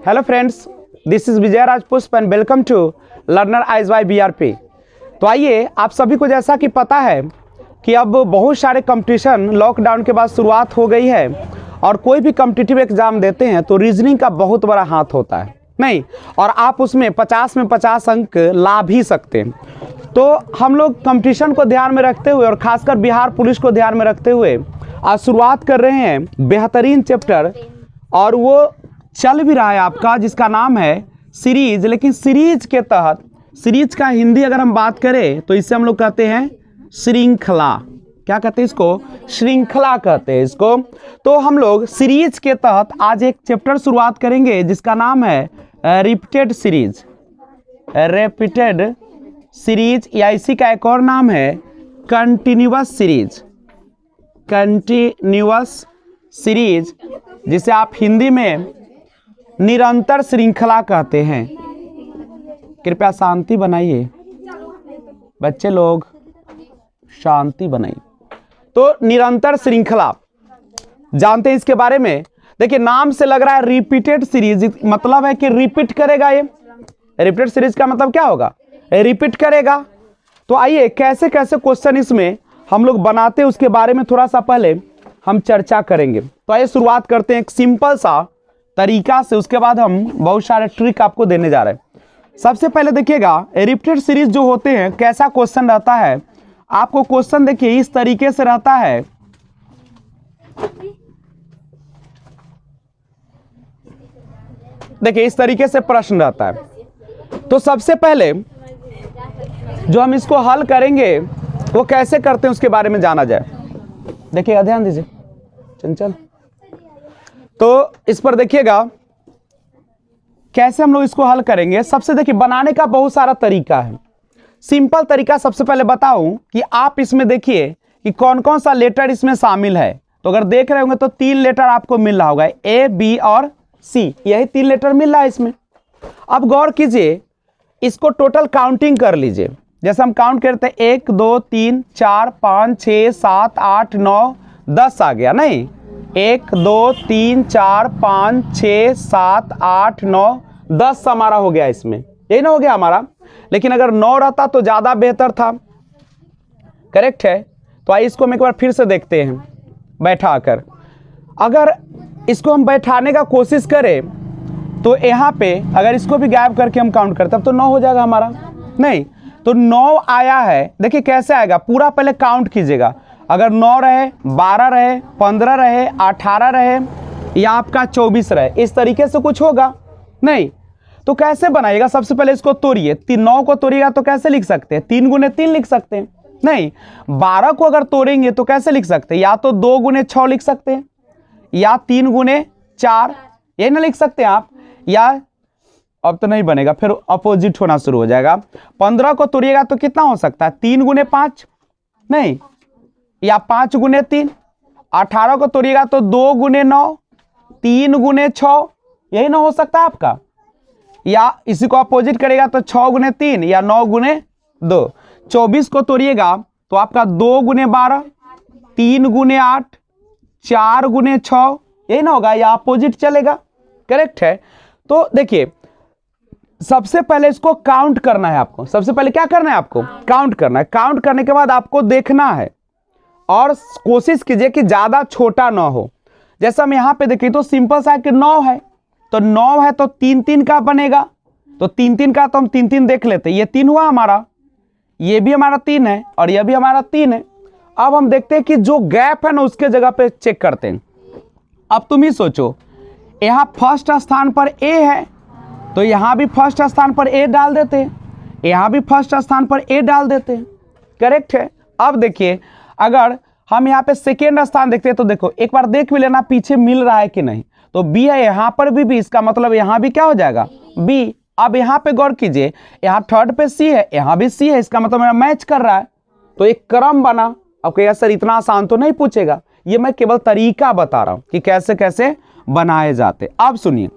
Hello friends, this is Vijay Rajpushp and welcome to learner eyes by BRP. तो आइए, आप सभी को जैसा कि पता है कि अब बहुत सारे कंपटीशन लॉकडाउन के बाद शुरुआत हो गई है और कोई भी कॉम्पिटिटिव एग्जाम देते हैं तो रीजनिंग का बहुत बड़ा हाथ होता है नहीं, और आप उसमें 50 में 50 अंक ला भी सकते हैं। तो हम लोग कंपटीशन को ध्यान में रखते हुए और खासकर बिहार पुलिस को ध्यान में रखते हुए आज शुरुआत कर रहे हैं बेहतरीन चैप्टर, और वो चल भी रहा है आपका, जिसका नाम है सीरीज। लेकिन सीरीज के तहत, सीरीज का हिंदी अगर हम बात करें तो इससे हम लोग कहते हैं श्रृंखला। क्या कहते हैं इसको? श्रृंखला कहते हैं इसको। तो हम लोग सीरीज के तहत आज एक चैप्टर शुरुआत करेंगे जिसका नाम है रिपीटेड सीरीज। रिपीटेड सीरीज या इसी का एक और नाम है कंटिन्यूअस सीरीज। कंटिन्यूअस सीरीज, जिसे आप हिंदी में निरंतर श्रृंखला कहते हैं। कृपया शांति बनाइए बच्चे लोग, शांति बनाइए। तो निरंतर श्रृंखला जानते हैं इसके बारे में। देखिए, नाम से लग रहा है रिपीटेड सीरीज, मतलब है कि रिपीट करेगा। ये रिपीटेड सीरीज का मतलब क्या होगा? रिपीट करेगा। तो आइए, कैसे कैसे क्वेश्चन इसमें हम लोग बनाते हैं उसके बारे में थोड़ा सा पहले हम चर्चा करेंगे। तो आइए शुरुआत करते हैं एक सिंपल सा तरीका से, उसके बाद हम बहुत सारे ट्रिक आपको देने जा रहे हैं। सबसे पहले देखिएगा, रिपीटेड सीरीज जो होते हैं कैसा क्वेश्चन रहता है। आपको क्वेश्चन देखिए इस तरीके से रहता है। देखिए इस तरीके से प्रश्न रहता है। तो सबसे पहले जो हम इसको हल करेंगे वो कैसे करते हैं उसके बारे में जाना जाए। देखिए ध्यान दीजिए चंचल, तो इस पर देखिएगा कैसे हम लोग इसको हल करेंगे। सबसे देखिए, बनाने का बहुत सारा तरीका है। सिंपल तरीका सबसे पहले बताऊं कि आप इसमें देखिए कि कौन कौन सा लेटर इसमें शामिल है। तो अगर देख रहे होंगे तो 3 लेटर आपको मिल रहा होगा, ए, बी और सी, यही 3 लेटर मिल रहा है इसमें। अब गौर कीजिए, इसको टोटल काउंटिंग कर लीजिए। जैसे हम काउंट करते हैं 1 2 3 4 5 6 7 8 9 10 आ गया नहीं। 1 2 3 4 5 6 7 8 9 10 हमारा हो गया इसमें, यही ना हो गया हमारा। लेकिन अगर 9 रहता तो ज़्यादा बेहतर था। करेक्ट है। तो आइए इसको हम एक बार फिर से देखते हैं बैठा कर। अगर इसको हम बैठाने का कोशिश करें तो यहाँ पे अगर इसको भी गायब करके हम काउंट करते तब तो 9 हो जाएगा हमारा नहीं। तो 9 आया है। देखिए कैसे आएगा, पूरा पहले काउंट कीजिएगा। अगर 9 रहे, 12 रहे, 15 रहे, 18 रहे या आपका 24 रहे, इस तरीके से कुछ होगा नहीं। तो कैसे बनाइएगा? सबसे पहले इसको तोड़िए। 9 को तोड़िएगा तो कैसे लिख सकते हैं? 3 गुने 3 लिख सकते हैं नहीं। 12 को अगर तोड़ेंगे तो कैसे लिख सकते हैं? या तो 2 गुने 6 लिख सकते हैं, या 3 गुने 4, यही ना लिख सकते हैं आप। या अब तो नहीं बनेगा, फिर अपोजिट होना शुरू हो जाएगा। 15 को तोड़िएगा तो कितना हो सकता है? 3 गुने 5 नहीं, या 5 गुने 3। 18 को तोड़िएगा तो 2 गुने 9, 3 गुने 6, यही ना हो सकता है आपका। या इसी को अपोजिट करेगा तो 6 गुने 3 या 9 गुने 2। 24 को तोड़िएगा तो आपका 2 गुने 12, 3 गुने 8, 4 गुने 6, यही ना होगा, या अपोजिट चलेगा। करेक्ट है। तो देखिए, सबसे पहले इसको काउंट करना है आपको। सबसे पहले क्या करना है आपको? काउंट करना है। काउंट करने के बाद आपको देखना है और कोशिश कीजिए कि ज़्यादा छोटा ना हो। जैसे हम यहाँ पे देखिए तो सिंपल सा है कि 9 है, तो 9 है तो 3 3 का बनेगा। तो 3 3 का तो हम 3 3 देख लेते हैं। ये 3 हुआ हमारा, ये भी हमारा 3 है और ये भी हमारा 3 है। अब हम देखते हैं कि जो गैप है ना उसके जगह पे चेक करते हैं। अब तुम ही सोचो, यहाँ फर्स्ट स्थान पर ए है तो यहाँ भी फर्स्ट स्थान पर ए डाल देते हैं, यहाँ भी फर्स्ट स्थान पर ए डाल देते हैं। करेक्ट है। अब देखिए, अगर हम यहाँ पे सेकेंड स्थान देखते हैं तो देखो एक बार देख भी लेना पीछे मिल रहा है कि नहीं। तो बी है, यहाँ पर भी बी, इसका मतलब यहाँ भी क्या हो जाएगा? बी। अब यहाँ पे गौर कीजिए, यहाँ थर्ड पे सी है, यहाँ भी सी है, इसका मतलब मेरा मैच कर रहा है। तो एक क्रम बना। अब कहिएगा सर इतना आसान तो नहीं पूछेगा, ये मैं केवल तरीका बता रहा हूँ कि कैसे कैसे बनाए जाते। अब सुनिए,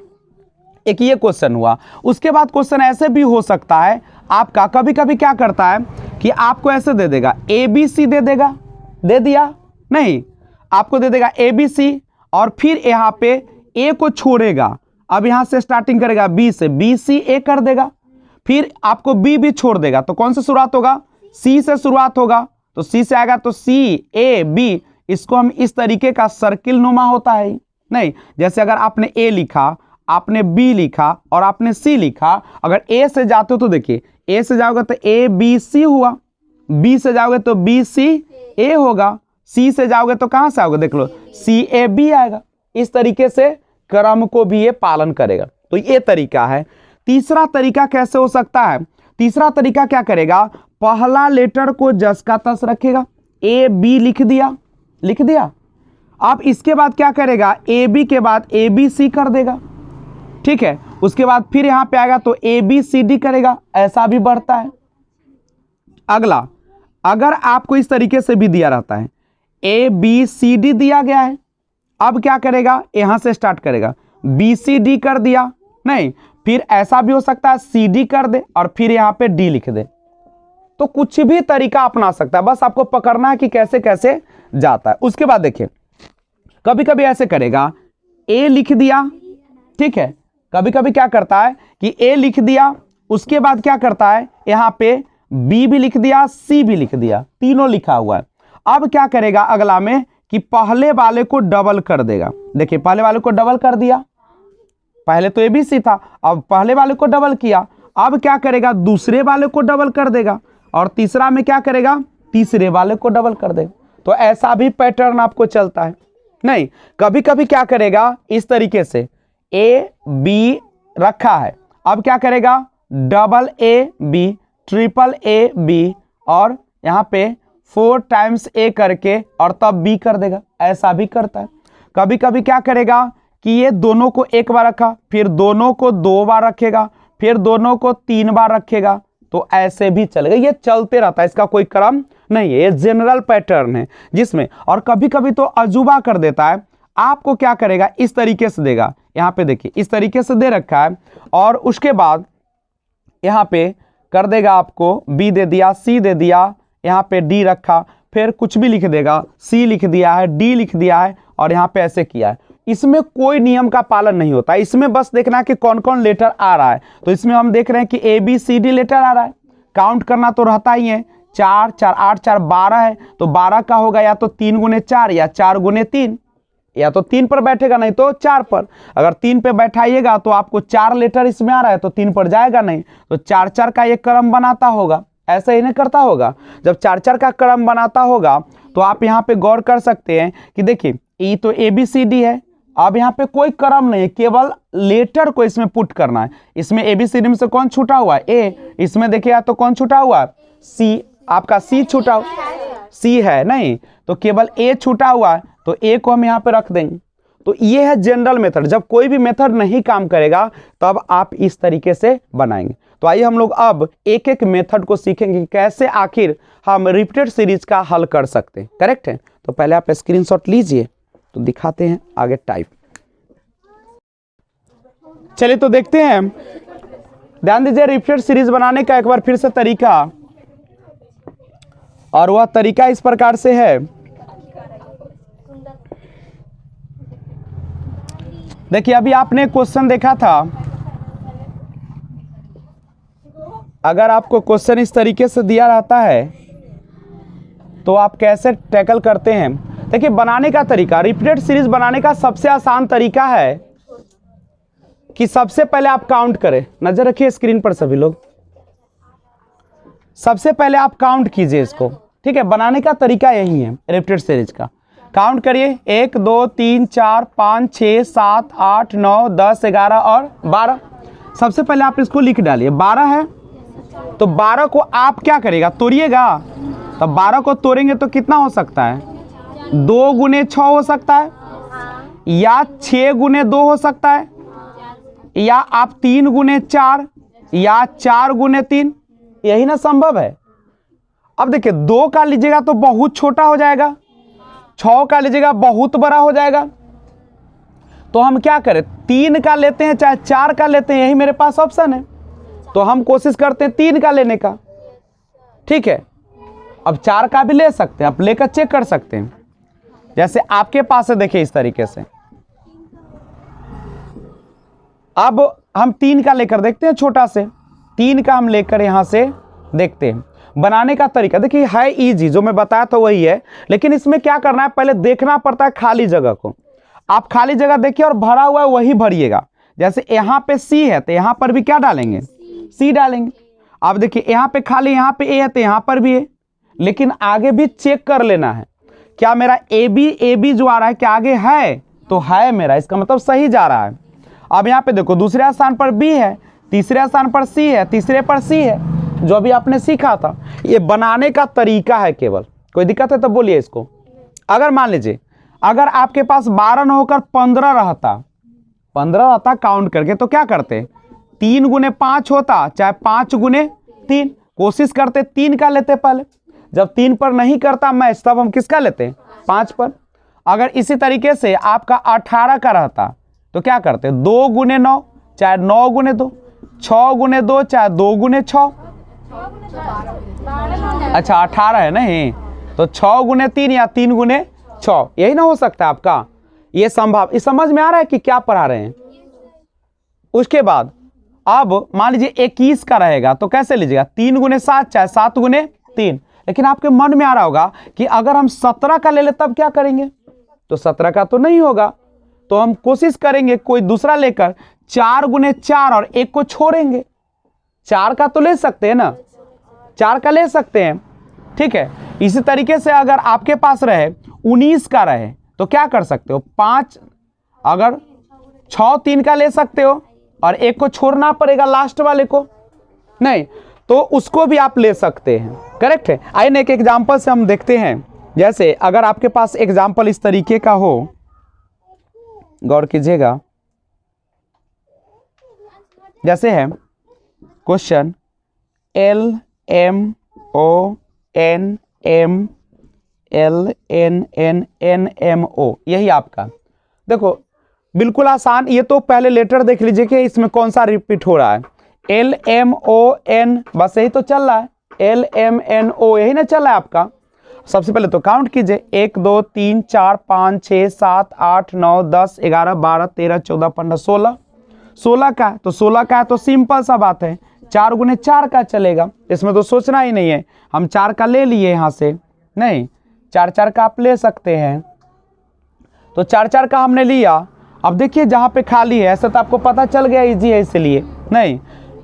एक ये क्वेश्चन हुआ, उसके बाद क्वेश्चन ऐसे भी हो सकता है आपका। कभी कभी क्या करता है कि आपको ऐसे दे देगा, ए बी सी दे देगा, दे दिया नहीं, आपको दे देगा ए बी सी और फिर यहाँ पे ए को छोड़ेगा अब यहां से स्टार्टिंग करेगा बी से, बी सी ए कर देगा, फिर आपको बी भी छोड़ देगा, तो कौन से शुरुआत होगा, सी से शुरुआत होगा, तो सी से आएगा तो सी ए बी, इसको हम इस तरीके का सर्किल नुमा होता है नहीं। जैसे अगर आपने ए लिखा, आपने बी लिखा और आपने सी लिखा, अगर ए से जाते हो तो देखिए ए से जाओगे तो ए बी सी हुआ, बी से जाओगे तो बी सी ए होगा, सी से जाओगे तो कहां से आओगे, देख लो सी ए बी आएगा। इस तरीके से क्रम को भी ये पालन करेगा। तो ये तरीका है। तीसरा तरीका कैसे हो सकता है, तीसरा तरीका क्या करेगा, पहला लेटर को जस का तस रखेगा, ए बी लिख दिया, लिख दिया। अब इसके बाद क्या करेगा, ए बी के बाद ए बी सी कर देगा, ठीक है। उसके बाद फिर यहां पे आएगा तो ए बी सी डी करेगा, ऐसा भी बढ़ता है। अगला, अगर आपको इस तरीके से भी दिया रहता है, ए बी सी डी दिया गया है, अब क्या करेगा, यहां से स्टार्ट करेगा, बी सी डी कर दिया, नहीं फिर ऐसा भी हो सकता है सी डी कर दे और फिर यहां पे डी लिख दे। तो कुछ भी तरीका अपना सकता है, बस आपको पकड़ना है कि कैसे कैसे जाता है। उसके बाद देखिए कभी कभी ऐसे करेगा, ए लिख दिया, ठीक है, कभी कभी क्या करता है कि ए लिख दिया, उसके बाद क्या करता है यहां पे बी भी लिख दिया, सी भी लिख दिया, तीनों लिखा हुआ है। अब क्या करेगा अगला में कि पहले वाले को डबल कर देगा। देखिए पहले वाले को डबल कर दिया, पहले तो ए बी सी था, अब पहले वाले को डबल किया, अब क्या करेगा दूसरे वाले को डबल कर देगा और तीसरा में क्या करेगा, तीसरे वाले को डबल कर देगा। तो ऐसा भी पैटर्न आपको चलता है। नहीं कभी कभी क्या करेगा इस तरीके से, ए बी रखा है, अब क्या करेगा double A B, triple A B और यहां पे 4 टाइम्स ए करके और तब बी कर देगा, ऐसा भी करता है। कभी कभी क्या करेगा कि ये दोनों को एक बार रखा, फिर दोनों को 2 बार रखेगा, फिर दोनों को 3 बार रखेगा, तो ऐसे भी चलेगा। ये चलते रहता है, इसका कोई क्रम नहीं है, ये जनरल पैटर्न है जिसमें। और कभी कभी तो अजूबा कर देता है, आपको क्या करेगा इस तरीके से देगा, यहाँ पे देखिए इस तरीके से दे रखा है और उसके बाद यहाँ पे कर देगा आपको बी दे दिया, सी दे दिया, यहाँ पे डी रखा, फिर कुछ भी लिख देगा, सी लिख दिया है, डी लिख दिया है और यहाँ पे ऐसे किया है। इसमें कोई नियम का पालन नहीं होता, इसमें बस देखना है कि कौन कौन लेटर आ रहा है। तो इसमें हम देख रहे हैं कि A B C D letter आ रहा है, काउंट करना तो रहता ही है, 4 4 8 4 12 है, तो 12 का होगा या तो 3 गुने 4 या 4 गुने 3, या तो 3 पर बैठेगा नहीं तो 4 पर। अगर 3 पे बैठाइएगा तो आपको 4 लेटर इसमें आ रहा है तो 3 पर जाएगा नहीं, तो 4 4 का ये क्रम बनाता होगा, ऐसा ही नहीं करता होगा। जब 4 4 का क्रम बनाता होगा तो आप यहाँ पे गौर कर सकते हैं कि देखिए ई तो ए बी सी डी है, अब यहाँ पे कोई क्रम नहीं है, केवल लेटर को इसमें पुट करना है। इसमें ए बी सी डी में से कौन छूटा हुआ है, ए, इसमें देखिए तो कौन छूटा हुआ है, सी, आपका सी छूटा हुआ, सी है नहीं, तो केवल ए छूटा हुआ है, तो ए को हम यहाँ पे रख देंगे। तो ये है जनरल मेथड। जब कोई भी मेथड नहीं काम करेगा तब आप इस तरीके से बनाएंगे। तो आइए हम लोग अब एक एक मेथड को सीखेंगे कैसे आखिर हम रिपीटेड सीरीज का हल कर सकते हैं। करेक्ट है? तो पहले आप स्क्रीनशॉट लीजिए तो दिखाते हैं आगे टाइप। चलिए तो देखते हैं, ध्यान दीजिए रिपीटेड सीरीज बनाने का एक बार फिर से तरीका, और वह तरीका इस प्रकार से है। देखिए अभी आपने क्वेश्चन देखा था, अगर आपको क्वेश्चन इस तरीके से दिया रहता है तो आप कैसे टैकल करते हैं। देखिए बनाने का तरीका, रिपीटेड सीरीज बनाने का सबसे आसान तरीका है कि सबसे पहले आप काउंट करें। नजर रखिए स्क्रीन पर सभी लोग, सबसे पहले आप काउंट कीजिए इसको, ठीक है। बनाने का तरीका यही है रिपीटेड सीरीज का। काउंट करिए 1 2 3 4 5 6 7 8 9 10 11 और 12। सबसे पहले आप इसको लिख डालिए, 12 है तो 12 को आप क्या करेगा, तोड़िएगा। तो 12 को तोड़ेंगे तो कितना हो सकता है, 2 गुने 6 हो सकता है, या 6 गुने 2 हो सकता है, या आप 3 गुने 4 या 4 गुने 3, यही ना संभव है। अब देखिए 2 का लीजिएगा तो बहुत छोटा हो जाएगा, 6 का लीजिएगा बहुत बड़ा हो जाएगा। तो हम क्या करें, 3 का लेते हैं चाहे 4 का लेते हैं, यही मेरे पास ऑप्शन है, तो हम कोशिश करते हैं 3 का लेने का, ठीक है। अब 4 का भी ले सकते हैं, आप लेकर चेक कर सकते हैं। जैसे आपके पास है देखिए इस तरीके से, अब हम 3 का लेकर देखते हैं, छोटा से 3 का हम लेकर यहां से देखते हैं। बनाने का तरीका देखिए है इजी, जो मैं बताया था वही है, लेकिन इसमें क्या करना है, पहले देखना पड़ता है खाली जगह को। आप खाली जगह देखिए और भरा हुआ है वही भरिएगा। जैसे यहाँ पे सी है तो यहाँ पर भी क्या डालेंगे, सी डालेंगे। अब देखिए यहाँ पे खाली, यहाँ पे ए है तो यहाँ पर भी है, लेकिन आगे भी चेक कर लेना है क्या मेरा ए बी जो आ रहा है क्या आगे है, तो है मेरा, इसका मतलब सही जा रहा है। अब यहाँ पे देखो दूसरे स्थान पर बी है, तीसरे स्थान पर सी है, तीसरे पर सी है, जो अभी आपने सीखा था। ये बनाने का तरीका है केवल, कोई दिक्कत है तो बोलिए इसको। अगर मान लीजिए अगर आपके पास 12 न होकर 15 रहता काउंट करके, तो क्या करते, 3 गुने 5 होता, चाहे 5 गुने 3, कोशिश करते 3 का लेते पहले। जब 3 पर नहीं करता मैच तब हम किसका लेते, 5 पर। अगर इसी तरीके से आपका 18 का रहता तो क्या करते, 2 गुने 9 चाहे 9 गुने 2, 6 गुने 2 चाहे 2 गुने 6। अच्छा 18 है नहीं, तो 6 गुने 3 या 3 गुने 6, यही ना हो सकता है आपका। ये संभव, इस समझ में आ रहा है कि क्या पढ़ा रहे हैं। उसके बाद अब मान लीजिए 21 का रहेगा तो कैसे लीजिएगा, 3 गुने 7 चाहे 7 गुने 3। लेकिन आपके मन में आ रहा होगा कि अगर हम 17 का ले ले तब क्या करेंगे, तो 17 का तो नहीं होगा, तो हम कोशिश करेंगे कोई दूसरा लेकर 4 गुने 4 और 1 को छोड़ेंगे। 4 का तो ले सकते हैं ना, 4 का ले सकते हैं, ठीक है। इसी तरीके से अगर आपके पास रहे 19 का रहे तो क्या कर सकते हो, 5 अगर 6 3 का ले सकते हो और 1 को छोड़ना पड़ेगा लास्ट वाले को, नहीं तो उसको भी आप ले सकते हैं, करेक्ट है। आइए एक एग्जांपल से हम देखते हैं। जैसे अगर आपके पास एग्जांपल इस तरीके का हो, गौर कीजिएगा, जैसे है क्वेश्चन LMONMLNNNMO, यही आपका देखो बिल्कुल आसान। ये तो पहले लेटर देख लीजिए कि इसमें कौन सा रिपीट हो रहा है, LMON बस यही तो चल रहा है, LMNO यही ना चल रहा है आपका। सबसे पहले तो काउंट कीजिए, 1 2 3 4 5 6 7 8 9 10 11 12 13 14 15 16, 16 का, तो 16 का है तो सिंपल सा बात है 4 गुने 4 का चलेगा, इसमें तो सोचना ही नहीं है। हम 4 का ले लिए यहाँ से, नहीं 4 का आप ले सकते हैं, तो 4 का हमने लिया। अब देखिए जहाँ पे खाली है, ऐसा तो आपको पता चल गया, इजी है इसलिए, नहीं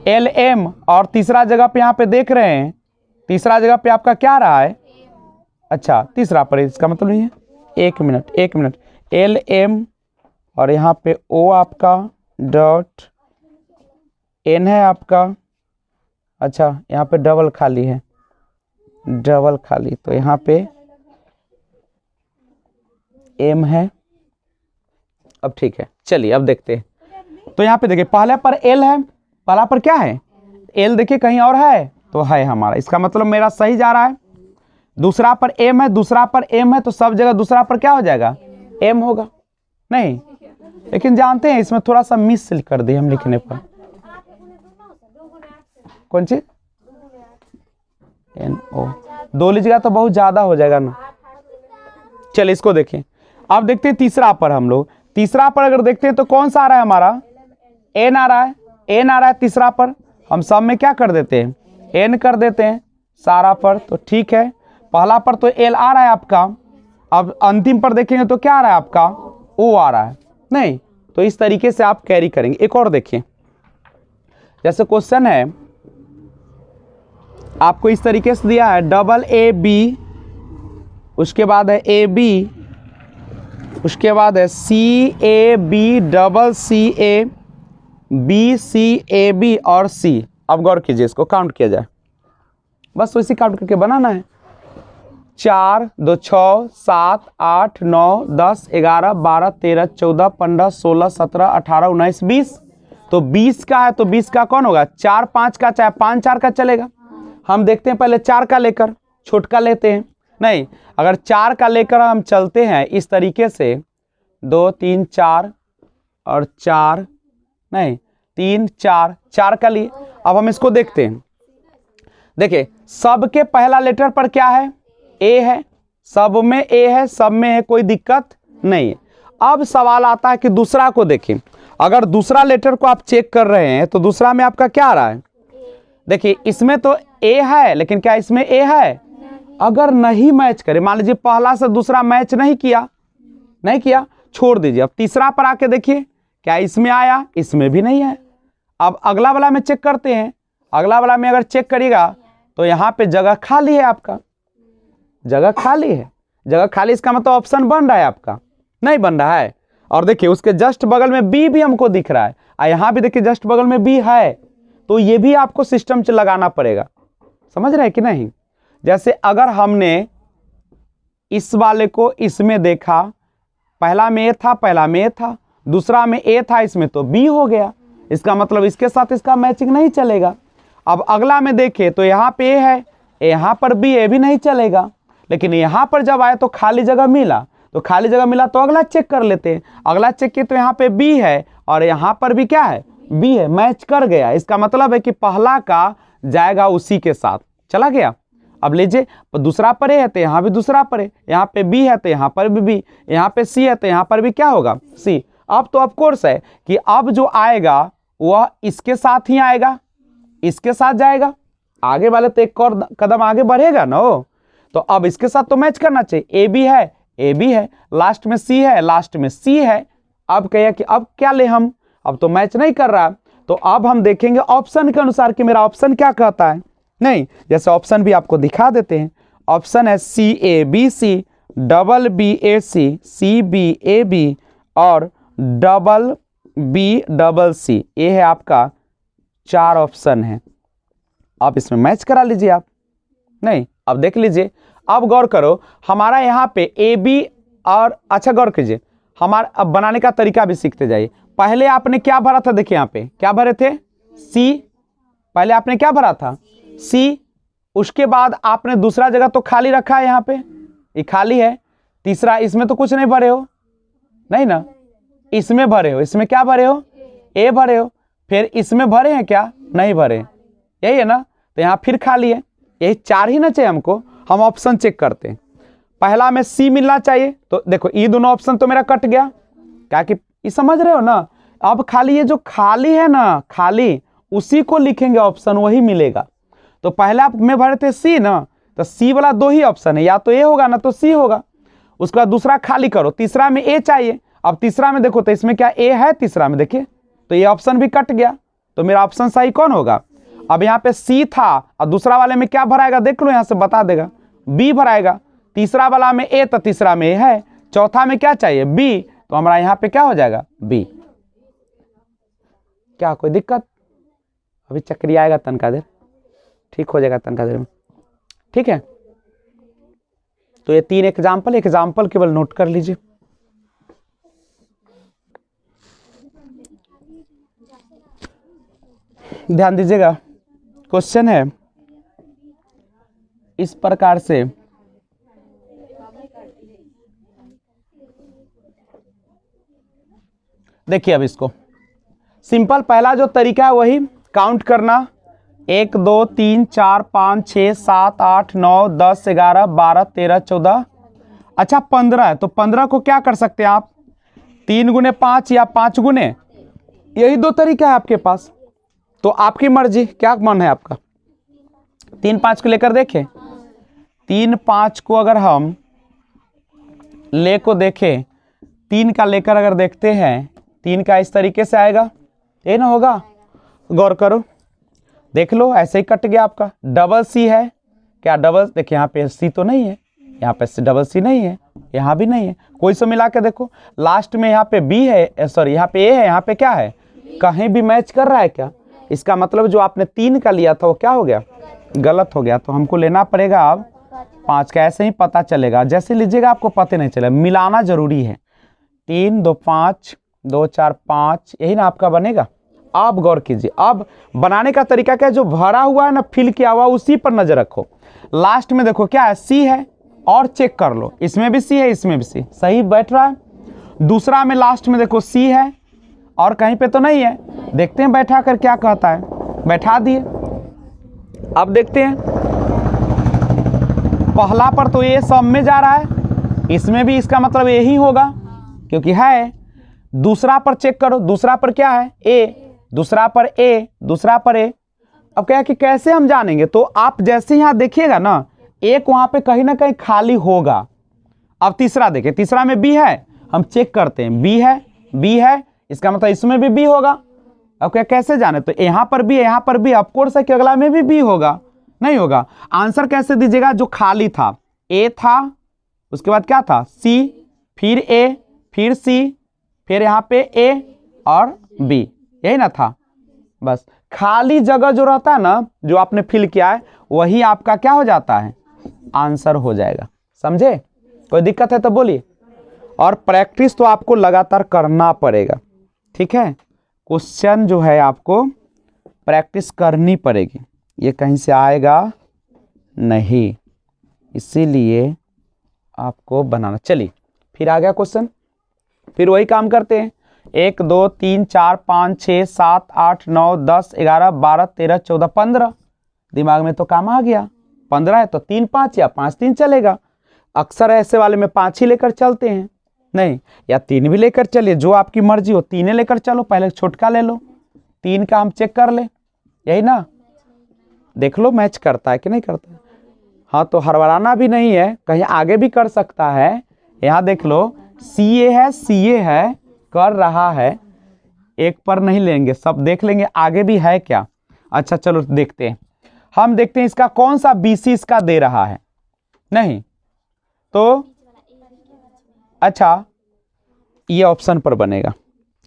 LM और तीसरा जगह पे यहाँ पे देख रहे हैं, तीसरा जगह पे आपका क्या रहा है, अच्छा तीसरा पर, इसका मतलब नहीं है, एक मिनट LM और यहाँ पे O आपका डॉट N है आपका, अच्छा यहाँ पे डबल खाली है, डबल खाली, तो यहाँ पे M है। अब ठीक है, चलिए अब देखते हैं। तो यहाँ पे देखिए पहले पर L है, पहला पर क्या है L, देखिए कहीं और है तो है हमारा, इसका मतलब मेरा सही जा रहा है। दूसरा पर M है, दूसरा पर M है, तो सब जगह दूसरा पर क्या हो जाएगा, M होगा, नहीं। लेकिन जानते हैं इसमें थोड़ा सा मिस कर दिए हम लिखने पर, कौन चीज NO, 2 लीजिएगा तो बहुत ज्यादा हो जाएगा ना। चलिए इसको देखें, अब देखते हैं तीसरा पर। हम लोग तीसरा पर अगर देखते हैं तो कौन सा आ रहा है हमारा, N आ रहा है, N आ रहा है तीसरा पर। हम सब में क्या कर देते हैं, N कर देते हैं सारा पर, तो ठीक है। पहला पर तो L आ रहा है आपका, अब अंतिम पर देखेंगे तो क्या आ रहा है आपका, O आ रहा है, नहीं तो इस तरीके से आप कैरी करेंगे। एक और देखिए, जैसे क्वेश्चन है आपको इस तरीके से दिया है, AB, उसके बाद है AB, उसके बाद है CAB, CA, BCAB और C। अब गौर कीजिए, इसको काउंट किया जाए, बस वैसे काउंट करके बनाना है। 4 2 6 7 8 9 10 11 12 13 14 15 16 17 18 19 20, तो 20 का है तो 20 का कौन होगा, 4 5 का, चाहे 5 4 का चलेगा। हम देखते हैं पहले 4 का लेकर छोटका लेते हैं, नहीं अगर 4 का लेकर हम चलते हैं इस तरीके से, 2 3 4 और 4, नहीं 3 4, 4 का लिए। अब हम इसको देखते हैं, देखिए सबके पहला लेटर पर क्या है, A है, सब में A है, सब में है, कोई दिक्कत नहीं है। अब सवाल आता है कि दूसरा को देखें। अगर दूसरा लेटर को आप चेक कर रहे हैं तो दूसरा में आपका क्या आ रहा है? देखिए इसमें तो ए है, लेकिन क्या इसमें ए है? अगर नहीं मैच करे, मान लीजिए पहला से दूसरा मैच नहीं किया, छोड़ दीजिए। अब तीसरा पर आके देखिए क्या इसमें आया? इसमें भी नहीं है। अब अगला वाला में चेक करते हैं। अगला वाला में अगर चेक करिएगा तो यहाँ पे जगह खाली है, आपका जगह खाली है। जगह खाली इसका मतलब ऑप्शन बन रहा है आपका? नहीं बन रहा है। और देखिए उसके जस्ट बगल में बी भी हमको दिख रहा है, और यहाँ भी देखिए जस्ट बगल में बी है, तो ये भी आपको सिस्टम से लगाना पड़ेगा। समझ रहे हैं कि नहीं? जैसे अगर हमने इस वाले को इसमें देखा, पहला में ए था, दूसरा में ए था, इसमें तो बी हो गया। इसका मतलब इसके साथ इसका मैचिंग नहीं चलेगा। अब अगला में देखें तो यहाँ पे ए है, यहाँ पर बी, ए भी नहीं चलेगा। लेकिन यहाँ पर जब आए तो खाली जगह मिला, तो अगला चेक कर लेते हैं। अगला चेक किए तो यहाँ पे बी है और यहाँ पर भी क्या है? बी है, मैच कर गया। इसका मतलब है कि पहला का जाएगा उसी के साथ, चला गया। अब लीजिए दूसरा पर ए है तो यहाँ भी दूसरा पर है, यहाँ पे बी है तो यहाँ पर भी बी, यहाँ पे सी है तो यहाँ पर भी क्या होगा? सी। अब तो ऑफकोर्स है कि अब जो आएगा वह इसके साथ ही आएगा, इसके साथ जाएगा। आगे वाले तो एक और कदम आगे बढ़ेगा ना। तो अब इसके साथ तो मैच करना चाहिए। ए बी है, लास्ट में सी है, लास्ट में सी है। अब कहिए कि अब क्या ले हम? अब तो मैच नहीं कर रहा। तो अब हम देखेंगे ऑप्शन के अनुसार कि मेरा ऑप्शन क्या कहता है। नहीं, जैसे ऑप्शन भी आपको दिखा देते हैं। ऑप्शन है C A B C, double B A C, C B A B और डबल बी डबल सी। ये है आपका 4 ऑप्शन है। आप इसमें मैच करा लीजिए आप। नहीं, अब देख लीजिए, अब गौर करो, हमारा यहाँ पे ए बी और अच्छा गौर कीजिए, हमारा अब बनाने का तरीका भी सीखते जाइए। पहले आपने क्या भरा था? देखिए यहाँ पे क्या भरे थे? सी। पहले आपने क्या भरा था? सी। उसके बाद आपने दूसरा जगह तो खाली रखा है, यहाँ पे ये खाली है। तीसरा, इसमें तो कुछ नहीं भरे हो, नहीं ना? इसमें भरे हो। इसमें क्या भरे हो? ए भरे हो। फिर इसमें भरे हैं क्या? नहीं भरे, यही है ना? तो यहाँ फिर खाली है। यही 4 ही ना चाहिए हमको। हम ऑप्शन चेक करते हैं। पहला में सी मिलना चाहिए, तो देखो ये दोनों ऑप्शन तो मेरा कट गया। क्या कि ये समझ रहे हो ना? अब खाली ये जो खाली है ना, खाली उसी को लिखेंगे ऑप्शन, वही मिलेगा। तो पहले आप में भरे थे सी ना, तो सी वाला 2 ही ऑप्शन है, या तो ए होगा ना तो सी होगा। उसके बाद दूसरा खाली करो, तीसरा में ए चाहिए। अब तीसरा में देखो तो इसमें क्या ए है? तीसरा में देखिए तो ये ऑप्शन भी कट गया। तो मेरा ऑप्शन सही कौन होगा? अब यहाँ पे सी था और दूसरा वाले में क्या भराएगा? देख लो यहाँ से बता देगा, बी भराएगा। तीसरा वाला में ए तो तीसरा में ए है। चौथा में क्या चाहिए? बी। तो हमारा यहाँ पे क्या हो जाएगा? बी। क्या कोई दिक्कत? अभी चक्री आएगा तनका देर, ठीक हो जाएगा तनका देर में, ठीक है। तो ये 3 एग्जाम्पल केवल नोट कर लीजिए। ध्यान दीजिएगा, क्वेश्चन है इस प्रकार से। देखिए अब इसको सिंपल, पहला जो तरीका है वही काउंट करना। 1 2 3 4 5 6 7 8 9 10 11 12 13 14, अच्छा 15 है। तो 15 को क्या कर सकते हैं आप? 3 गुने 5 या 5 गुने, यही 2 तरीका है आपके पास। तो आपकी मर्जी, क्या मन है आपका? 3 5 को लेकर देखें। 3 5 को अगर हम ले को देखें, 3 का लेकर अगर देखते हैं, 3 का इस तरीके से आएगा, ये ना होगा? गौर करो, देख लो, ऐसे ही कट गया आपका। डबल सी है क्या? डबल, देखिए यहाँ पे सी तो नहीं है, यहाँ पे डबल सी नहीं है, यहाँ भी नहीं है। कोई से मिला के देखो, लास्ट में यहाँ पे बी है, सॉरी यहाँ पे ए है, यहाँ पे क्या है? कहीं भी मैच कर रहा है क्या? इसका मतलब जो आपने 3 का लिया था वो क्या हो गया? गलत हो गया। तो हमको लेना पड़ेगा अब 5 का। ऐसे ही पता चलेगा, जैसे लीजिएगा आपको पता नहीं चलेगा, मिलाना जरूरी है। 3 2 5 2 4 5, यही ना आपका बनेगा। आप गौर कीजिए, अब बनाने का तरीका क्या है? जो भरा हुआ है ना, फिल किया हुआ, उसी पर नजर रखो। लास्ट में देखो क्या है? सी है, और चेक कर लो, इसमें भी सी है, इसमें भी सी, सही बैठ रहा है। दूसरा में लास्ट में देखो सी है और कहीं पे तो नहीं है। देखते हैं बैठा कर क्या कहता है। बैठा दिए। अब देखते हैं, पहला पर तो ये सब में जा रहा है, इसमें भी इसका मतलब यही होगा। क्योंकि है। दूसरा पर चेक करो, दूसरा पर क्या है, ए, दूसरा पर ए, दूसरा पर ए। अब क्या है कि कैसे हम जानेंगे, तो आप जैसे यहाँ देखिएगा ना, एक वहां पे कहीं ना कहीं खाली होगा। अब तीसरा देखें, तीसरा में बी है, हम चेक करते हैं, बी है, बी है, इसका मतलब इसमें भी बी होगा। अब क्या कैसे जाने, तो यहाँ पर भी, यहाँ पर भी, ऑफकोर्स है कि अगला में भी बी होगा, नहीं होगा। आंसर कैसे दीजिएगा, जो खाली था, ए था, उसके बाद क्या था, सी, फिर ए, फिर सी, फिर यहाँ पे ए और बी, यही ना था। बस खाली जगह जो रहता है ना, जो आपने फिल किया है, वही आपका क्या हो जाता है, आंसर हो जाएगा। समझे? कोई दिक्कत है तो बोलिए। और प्रैक्टिस तो आपको लगातार करना पड़ेगा, ठीक है। क्वेश्चन जो है आपको प्रैक्टिस करनी पड़ेगी, ये कहीं से आएगा नहीं, इसीलिए आपको बनाना। चलिए फिर आ गया क्वेश्चन, फिर वही काम करते हैं। 1 2 3 4 5 6 7 8 9 10 11 12 13 14 15। दिमाग में तो काम आ गया, 15 है तो 3 5 या 5 3 चलेगा। अक्सर ऐसे वाले में 5 ही लेकर चलते हैं, नहीं या 3 भी लेकर चलिए, जो आपकी मर्जी हो, 3 लेकर चलो। पहले छोटका ले लो, 3 का हम चेक कर ले, यही ना, देख लो मैच करता है कि नहीं करता है। हाँ तो हड़बड़ाना भी नहीं है, कहीं आगे भी कर सकता है। यहाँ देख लो, CA है, CA है, कर रहा है, एक पर नहीं लेंगे, सब देख लेंगे आगे भी है क्या। अच्छा चलो देखते हैं, हम देखते हैं इसका कौन सा BC इसका दे रहा है, नहीं तो अच्छा ये ऑप्शन पर बनेगा।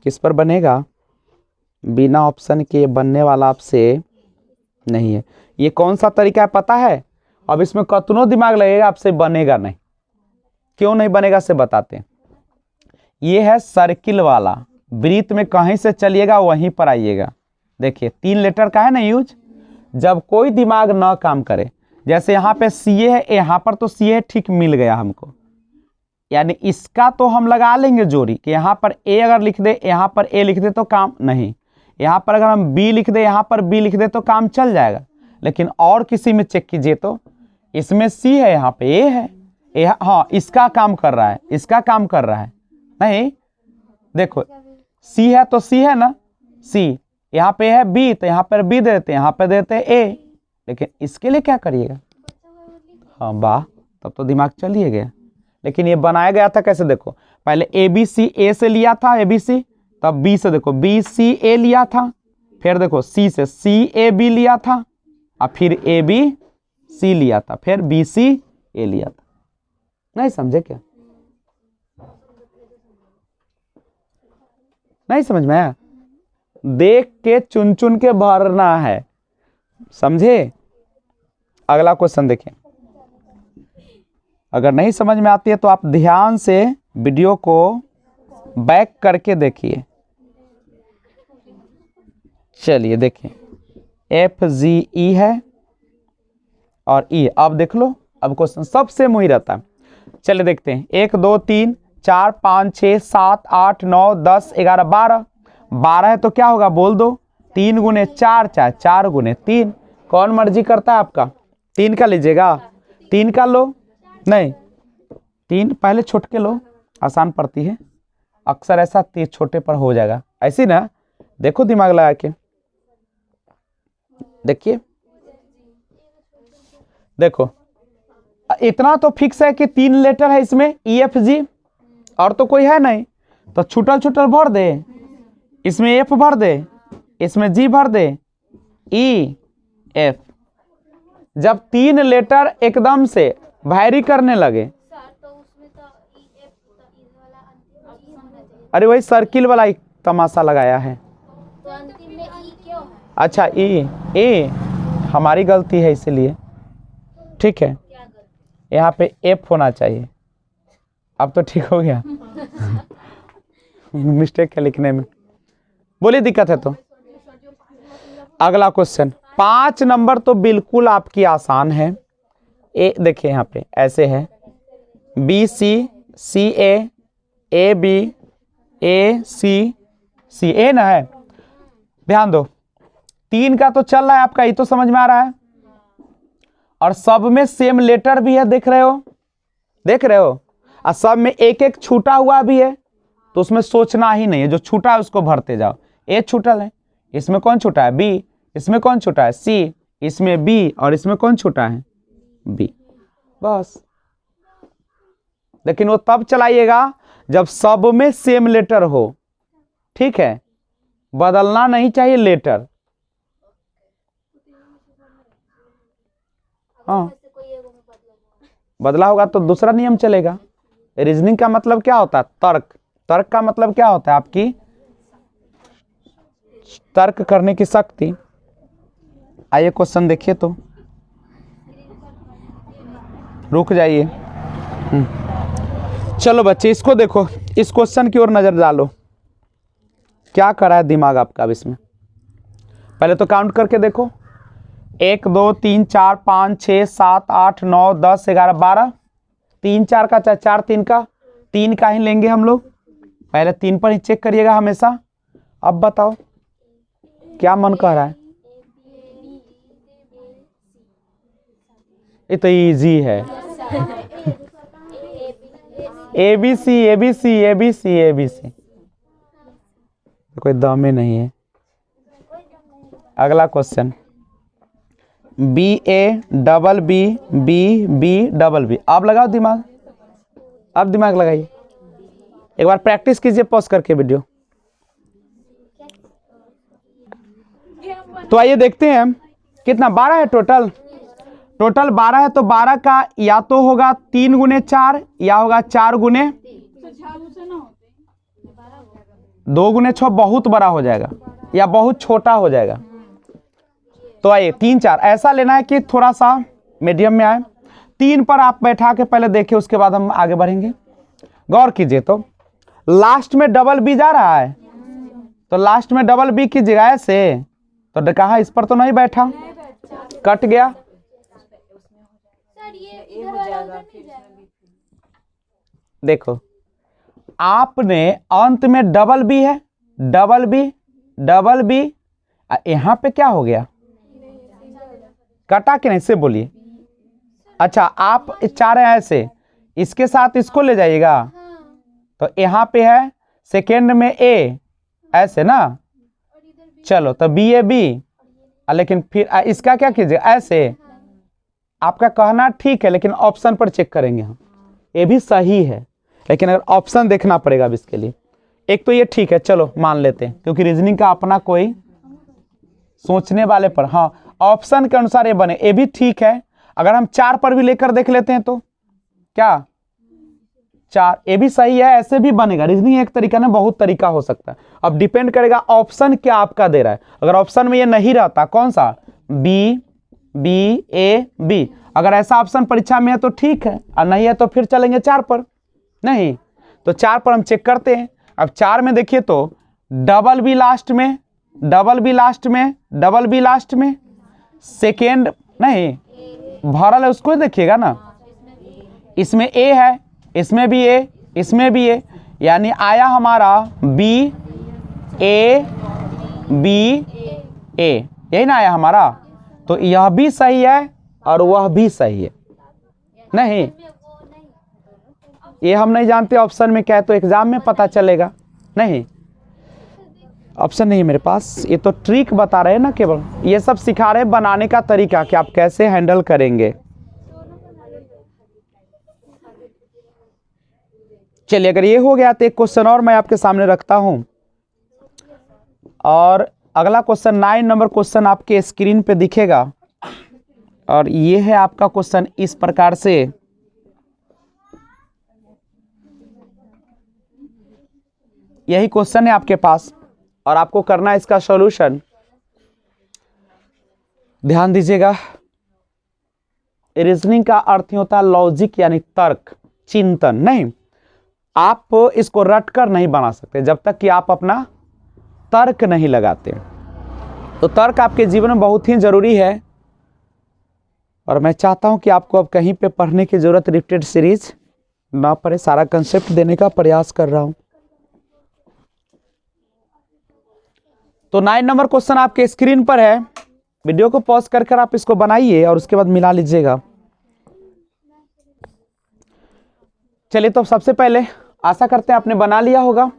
किस पर बनेगा, बिना ऑप्शन के बनने वाला आपसे नहीं है। ये कौन सा तरीका है पता है, अब इसमें कतनो दिमाग लगेगा आपसे बनेगा नहीं। क्यों नहीं बनेगा से बताते हैं। ये है सर्किल वाला, वृत्त में कहीं से चलिएगा वहीं पर आइएगा। देखिए 3 लेटर का है ना यूज, जब कोई दिमाग ना काम करे, जैसे यहाँ पे CA है, यहाँ पर तो CA है, ठीक मिल गया हमको, यानी इसका तो हम लगा लेंगे जोड़ी कि यहाँ पर A अगर लिख दे, यहाँ पर A लिख दे तो काम नहीं, यहाँ पर अगर हम B लिख दे, यहाँ पर B लिख दे तो काम चल जाएगा। लेकिन और किसी में चेक कीजिए तो इसमें C है, यहाँ पे A है, हाँ इसका काम कर रहा है, इसका काम कर रहा है, नहीं देखो C है तो C है ना, C, यहाँ पे है B तो यहाँ पर B देते, यहाँ पे देते A, लेकिन इसके लिए क्या करिएगा, हाँ वाह, तब तो दिमाग चल ही गया। लेकिन ये बनाया गया था कैसे, देखो पहले ABC A से लिया था, ABC, तब B से देखो BC A लिया था, फिर देखो C से CAB लिया था, और फिर ABC लिया था, फिर BC A लिया था। नहीं समझे क्या, नहीं समझ में आया, देख के चुन चुन के भरना है, समझे। अगला क्वेश्चन देखें, अगर नहीं समझ में आती है तो आप ध्यान से वीडियो को बैक करके देखिए। चलिए देखिए, FGE है और E, अब देख लो, अब क्वेश्चन सबसे मुही रहता है। चलिए देखते हैं, 1 2 3 4 5 6 7 8 9 10 11 12। 12 है तो क्या होगा बोल दो, 3 गुने 4 चाहे 4 गुने 3, कौन मर्जी करता है आपका। 3 का लीजिएगा, 3 का लो, नहीं 3 पहले छोटे लो, आसान पड़ती है, अक्सर ऐसा 3 छोटे पर हो जाएगा, ऐसी ना, देखो दिमाग लगा के देखिए। देखो इतना तो फिक्स है कि 3 लेटर है इसमें EFG, और तो कोई है नहीं, तो छुटल छुटल भर दे, इसमें F भर दे, इसमें G भर दे, EF। जब 3 लेटर एकदम से वैरी करने लगे, अरे वही सर्किल वाला एक तमाशा लगाया है। तो अंतिम में ई क्यों है? अच्छा ए हमारी गलती है इसीलिए, ठीक है, यहाँ पे F होना चाहिए। अब तो ठीक हो गया मिस्टेक है लिखने में, बोलिए दिक्कत है तो। अगला क्वेश्चन 5 नंबर तो बिल्कुल आपकी आसान है। ए देखिए यहाँ पे ऐसे है, BC CA AB AC CA ना है, ध्यान दो 3 का तो चल रहा है आपका, ये तो समझ में आ रहा है, और सब में सेम लेटर भी है, देख रहे हो, देख रहे हो, और सब में एक एक छूटा हुआ भी है, तो उसमें सोचना ही नहीं है, जो छूटा है उसको भरते जाओ। ए छूटल है, इसमें कौन छूटा है? बी। इसमें कौन छूटा है? सी। इसमें बी, और इसमें कौन छूटा है? बी। बस। लेकिन वो तब चलाइएगा जब सब में सेम लेटर हो, ठीक है? बदलना नहीं चाहिए लेटर। हाँ, बदला होगा तो दूसरा नियम चलेगा। रीजनिंग का मतलब क्या होता है? तर्क। तर्क का मतलब क्या होता है? आपकी तर्क करने की शक्ति। आइए क्वेश्चन देखिए, तो रुक जाइए। चलो बच्चे, इसको देखो, इस क्वेश्चन की ओर नजर डालो। क्या करा है दिमाग आपका अब इसमें? पहले तो काउंट करके देखो। 1 2 3 4 5 6 7 8 9 10 11 12। 3 4 का, चाहे 4 3 का, 3 का ही लेंगे हम लोग। पहले 3 पर ही चेक करिएगा हमेशा। अब बताओ क्या मन कह रहा है? ये तो इजी है। A B C, A B C, A B C, A B C. कोई दम ही नहीं है। अगला question, B A double B, B B double B. अब लगाओ दिमाग, अब दिमाग लगाइए। एक बार प्रैक्टिस कीजिए पॉज करके वीडियो। तो आइए देखते हैं कितना, 12 है टोटल। टोटल 12 है, तो 12 का या तो होगा 3 गुने 4, या होगा 4 गुने 2 गुने 6। बहुत बड़ा हो जाएगा या बहुत छोटा हो जाएगा। तो आइए 3 4 ऐसा लेना है कि थोड़ा सा मीडियम में आए। 3 पर आप बैठा के पहले देखिए, उसके बाद हम आगे बढ़ेंगे। गौर कीजिए, तो लास्ट में डबल बी जा रहा है, तो लास्ट में डबल बी कीजिएगा ऐसे। तो कहा इस पर तो नहीं बैठा, कट गया। देखो आपने अंत में डबल बी है, डबल बी, डबल बी, यहां पे क्या हो गया? कटा के नहीं से बोलिए। अच्छा, आप चाह रहे हैं ऐसे, इसके साथ इसको ले जाइएगा, तो यहां पे है सेकेंड में ए, ऐसे ना। चलो तो बी ए बी, लेकिन फिर इसका क्या कीजिए? ऐसे। आपका कहना ठीक है, लेकिन ऑप्शन पर चेक करेंगे हम। ये भी सही है, लेकिन अगर ऑप्शन देखना पड़ेगा अब इसके लिए। एक तो ये ठीक है, चलो मान लेते हैं, क्योंकि रीजनिंग का अपना कोई सोचने वाले पर, हाँ ऑप्शन के अनुसार ये बने, ये भी ठीक है। अगर हम 4 पर भी लेकर देख लेते हैं तो क्या 4, ये भी सही है, ऐसे भी बनेगा। रीजनिंग एक तरीका ना, बहुत तरीका हो सकता है। अब डिपेंड करेगा ऑप्शन क्या आपका दे रहा है। अगर ऑप्शन में ये नहीं रहता, कौन सा? बी बी ए बी, अगर ऐसा ऑप्शन परीक्षा में है तो ठीक है, और नहीं है तो फिर चलेंगे 4 पर। नहीं तो 4 पर हम चेक करते हैं। अब 4 में देखिए तो डबल बी लास्ट में, डबल बी लास्ट में, डबल बी लास्ट में, सेकेंड नहीं भरल है, उसको देखिएगा ना। इसमें ए है, इसमें भी ए, इसमें भी ए, यानी आया हमारा बी ए बी ए, यही ना आया हमारा। तो यह भी सही है और वह भी सही है। नहीं ये हम नहीं जानते ऑप्शन में क्या है, तो एग्जाम में पता चलेगा। नहीं ऑप्शन नहीं है मेरे पास, ये तो ट्रिक बता रहे हैं ना, केवल ये सब सिखा रहे हैं बनाने का तरीका कि आप कैसे हैंडल करेंगे। चलिए अगर ये हो गया तो एक क्वेश्चन और मैं आपके सामने रखता हूं, और अगला क्वेश्चन 9 नंबर क्वेश्चन आपके स्क्रीन पे दिखेगा, और ये है आपका क्वेश्चन इस प्रकार से। यही क्वेश्चन है आपके पास और आपको करना है इसका सॉल्यूशन। ध्यान दीजिएगा, रीजनिंग का अर्थ होता है लॉजिक, यानी तर्क, चिंतन। नहीं, आप इसको रटकर नहीं बना सकते जब तक कि आप अपना तर्क नहीं लगाते। तो तर्क आपके जीवन में बहुत ही जरूरी है, और मैं चाहता हूं कि आपको अब कहीं पे पढ़ने की जरूरत रिपीटेड सीरीज ना पड़े, सारा कंसेप्ट देने का प्रयास कर रहा हूं। तो 9 नंबर क्वेश्चन आपके स्क्रीन पर है, वीडियो को पॉज कर आप इसको बनाइए और उसके बाद मिला लीजिएगा। चलिए तो सबसे पहले आशा करते हैं आपने बना लिया होगा।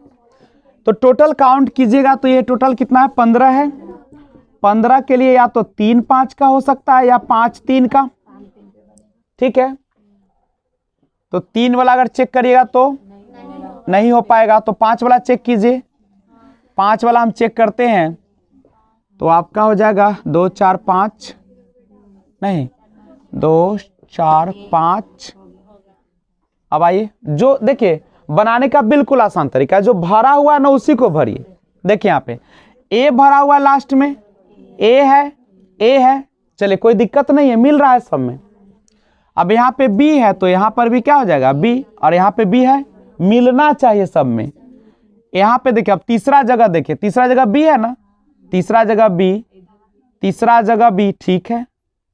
तो टोटल काउंट कीजिएगा तो ये टोटल कितना है, 15 है। 15 के लिए या तो 3 5 का हो सकता है या 5 3 का, ठीक है। तो 3 वाला अगर चेक करिएगा तो नहीं हो पाएगा, तो 5 वाला चेक कीजिए। 5 वाला हम चेक करते हैं तो आपका हो जाएगा 2 4 5, नहीं 2 4 5। अब आइए, जो देखिए बनाने का बिल्कुल आसान तरीका है, जो भरा हुआ है ना उसी को भरिए। देखिए यहाँ पे ए भरा हुआ है, लास्ट में ए है, चलिए कोई दिक्कत नहीं है, मिल रहा है सब में। अब यहाँ पे बी है तो यहाँ पर भी क्या हो जाएगा बी, और यहाँ पे बी है, मिलना चाहिए सब में। यहाँ पे देखिए, अब तीसरा जगह देखिए, तीसरा जगह बी है ना, तीसरा जगह बी, ठीक है।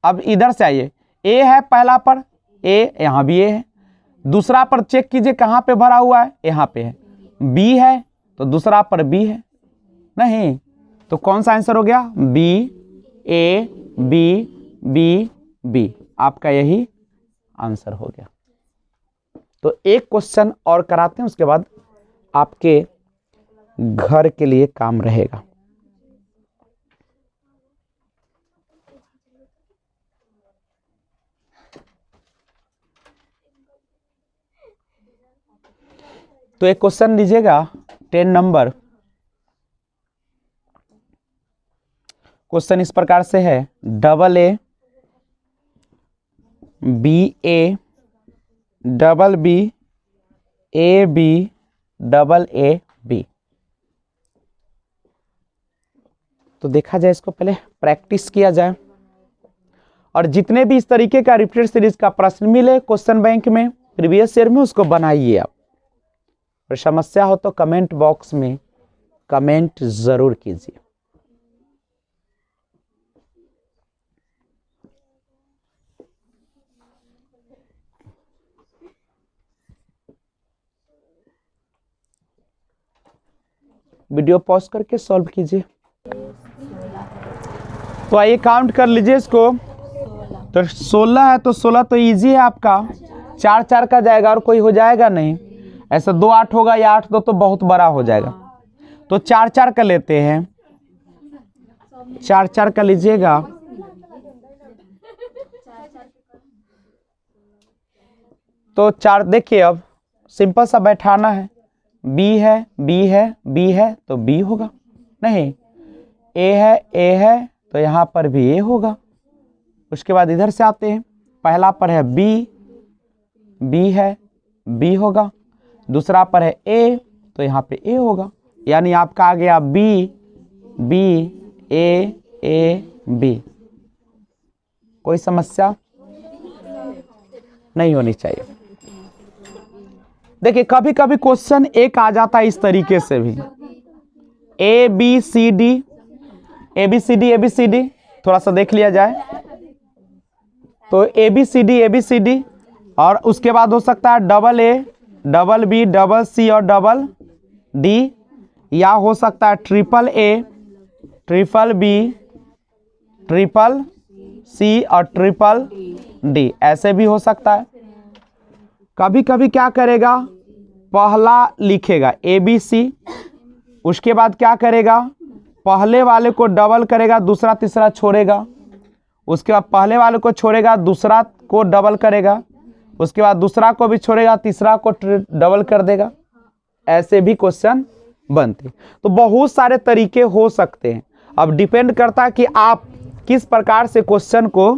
अब इधर से आइए, ए है पहला पर, ए यहाँ भी ए है। दूसरा पर चेक कीजिए कहाँ पे भरा हुआ है, यहाँ पे है। बी है तो दूसरा पर बी है, नहीं तो कौन सा आंसर हो गया, B, A, B, B, B, आपका यही आंसर हो गया। तो एक क्वेश्चन और कराते हैं, उसके बाद आपके घर के लिए काम रहेगा। तो एक क्वेश्चन लीजिएगा 10 नंबर। क्वेश्चन इस प्रकार से है, double A B A double B A B double A B. तो देखा जाए, इसको पहले प्रैक्टिस किया जाए, और जितने भी इस तरीके का रिपीटेड सीरीज का प्रश्न मिले क्वेश्चन बैंक में प्रीवियस ईयर में, उसको बनाइए आप। और समस्या हो तो कमेंट बॉक्स में कमेंट जरूर कीजिए। वीडियो पॉज करके सॉल्व कीजिए। तो आइए काउंट कर लीजिए इसको। तो 16 है तो 16 तो इजी है आपका, 4 4 का जाएगा और कोई हो जाएगा नहीं। ऐसा 2 8 होगा या 8 2 तो बहुत बड़ा हो जाएगा। तो 4 4 का लेते हैं, 4 4 का लीजिएगा। तो 4 देखिए, अब सिंपल सा बैठाना है, बी है बी है बी है तो बी होगा, नहीं ए है तो यहाँ पर भी ए होगा। उसके बाद इधर से आते हैं, पहला पर है बी है बी होगा, दूसरा पर है ए तो यहाँ पे ए होगा। यानी आपका आ गया बी ए बी। कोई समस्या नहीं होनी चाहिए। देखिए कभी कभी क्वेश्चन एक आ जाता है इस तरीके से भी, ए बी सी डी, थोड़ा सा देख लिया जाए। तो ए बी सी डी, और उसके बाद हो सकता है double A double B double C और डबल डी, या हो सकता है triple A triple B triple C और ट्रिपल डी, ऐसे भी हो सकता है। कभी कभी क्या करेगा, पहला लिखेगा ए बी सी, उसके बाद क्या करेगा, पहले वाले को डबल करेगा, दूसरा तीसरा छोड़ेगा, उसके बाद पहले वाले को छोड़ेगा, दूसरा को डबल करेगा, उसके बाद दूसरा को भी छोड़ेगा, तीसरा को डबल कर देगा। ऐसे भी क्वेश्चन बनते। तो बहुत सारे तरीके हो सकते हैं, अब डिपेंड करता है कि आप किस प्रकार से क्वेश्चन को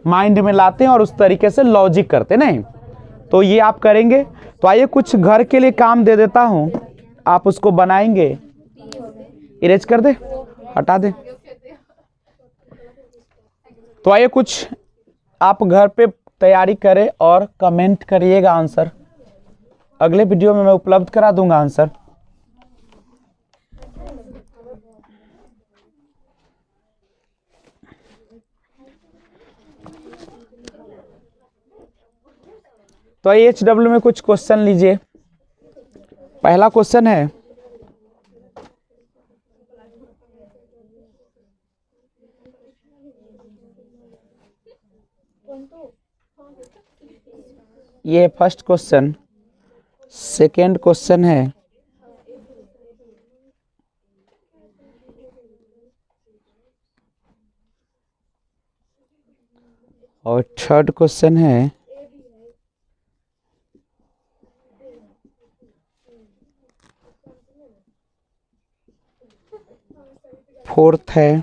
माइंड में लाते हैं और उस तरीके से लॉजिक करते नहीं। तो ये आप करेंगे। तो आइए कुछ घर के लिए काम दे देता हूं, आप उसको बनाएंगे। इरेज कर दे, हटा दे। तो आइए कुछ आप घर पे तैयारी करें और कमेंट करिएगा आंसर। अगले वीडियो में मैं उपलब्ध करा दूंगा आंसर। तो HW में कुछ क्वेश्चन लीजिए। पहला क्वेश्चन है, ये फर्स्ट क्वेश्चन। सेकेंड क्वेश्चन है और थर्ड क्वेश्चन है फोर्थ है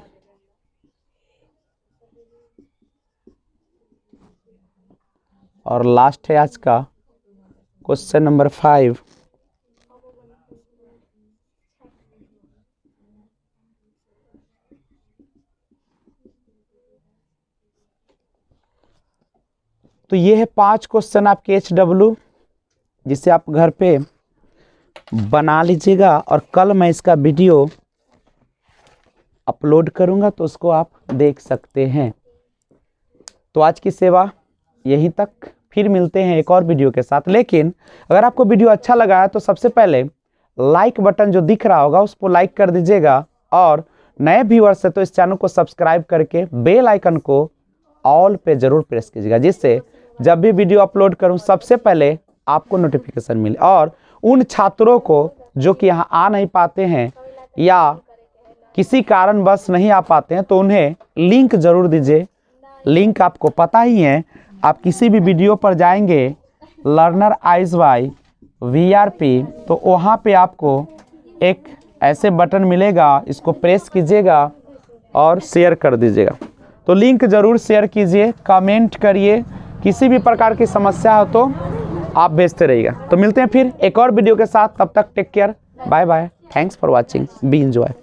और लास्ट है आज का क्वेश्चन नंबर 5। तो ये है 5 क्वेश्चन आपके HW, जिसे आप घर पे बना लीजिएगा और कल मैं इसका वीडियो अपलोड करूंगा तो उसको आप देख सकते हैं। तो आज की सेवा यहीं तक, फिर मिलते हैं एक और वीडियो के साथ। लेकिन अगर आपको वीडियो अच्छा लगा है तो सबसे पहले लाइक बटन जो दिख रहा होगा उसको लाइक कर दीजिएगा, और नए व्यूअर्स है तो इस चैनल को सब्सक्राइब करके बेल आइकन को ऑल पे जरूर प्रेस कीजिएगा, जिससे जब भी वीडियो अपलोड करूं सबसे पहले आपको नोटिफिकेशन मिले। और उन छात्रों को जो कि यहाँ आ नहीं पाते हैं या किसी कारणवश नहीं आ पाते हैं तो उन्हें लिंक जरूर दीजिए। लिंक आपको पता ही है, आप किसी भी वीडियो पर जाएंगे लर्नर आइज बाय VRP, तो वहाँ पे आपको एक ऐसे बटन मिलेगा, इसको प्रेस कीजिएगा और शेयर कर दीजिएगा। तो लिंक ज़रूर शेयर कीजिए, कमेंट करिए, किसी भी प्रकार की समस्या हो तो आप भेजते रहिएगा। तो मिलते हैं फिर एक और वीडियो के साथ, तब तक take care, bye bye, thanks for watching, be enjoy.